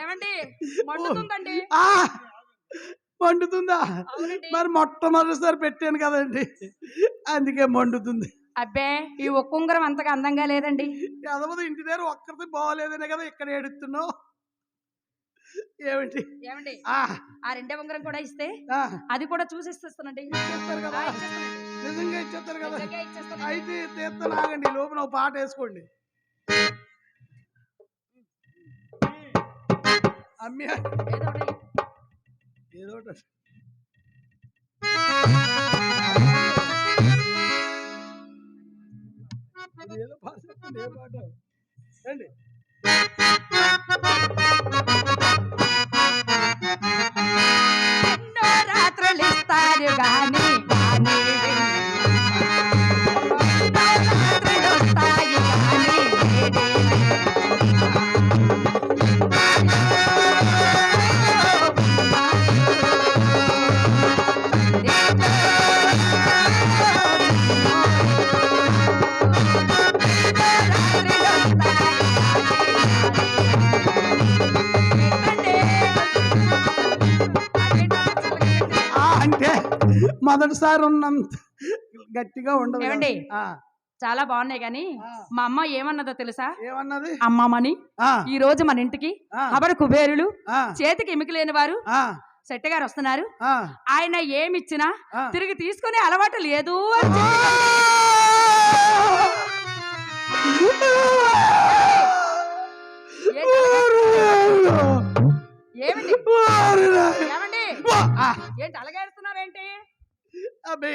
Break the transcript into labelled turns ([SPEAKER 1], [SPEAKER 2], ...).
[SPEAKER 1] ఏమండి మండుతుందండి.
[SPEAKER 2] మండుతుందా? మరి మొట్టమొదటిసారి పెట్టాను కదండి, అందుకే మండుతుంది.
[SPEAKER 1] అబ్బే ఈ ఒక్కుంగరం అంతగా అందంగా లేదండి.
[SPEAKER 2] ఎదవది ఇంటి దగ్గర ఒక్కరిది బాగోలేదనే కదా ఇక్కడ ఏడుతున్నావు. ఏమిటి
[SPEAKER 1] ఏమండి ఆ రెండే ఉంగరం కూడా ఇస్తే అది కూడా చూసిస్తానండి.
[SPEAKER 2] ఇచ్చేస్తారు కదా, నిజంగా ఇచ్చేస్తారు కదా. అయితే తీర్థం ఆగండి, లోపల ఒక పాట వేసుకోండి. అమ్మి ఏదో ఏదో పాట ఏ పాట రండి.
[SPEAKER 1] ఎన్నో రాత్రులు ఇస్తారు గాని
[SPEAKER 2] అంటే మొదటిసారి ఉన్నంత గట్టిగా ఉండదు.
[SPEAKER 1] ఏమండి చాలా బాగున్నాయి గాని మా అమ్మ ఏమన్నదో తెలుసా?
[SPEAKER 2] ఏమన్నది?
[SPEAKER 1] అమ్మమ్మని ఈ రోజు మన ఇంటికి అబడు కుబేరులు చేతికి ఎమికి లేని వారు శెట్టి గారు వస్తున్నారు, ఆయన ఏమిచ్చినా తిరిగి తీసుకునే అలవాటు లేదు అని ఏమండి ఏమండి ఏంటి అలాగేస్తున్నారేంటి?
[SPEAKER 2] అబ్బే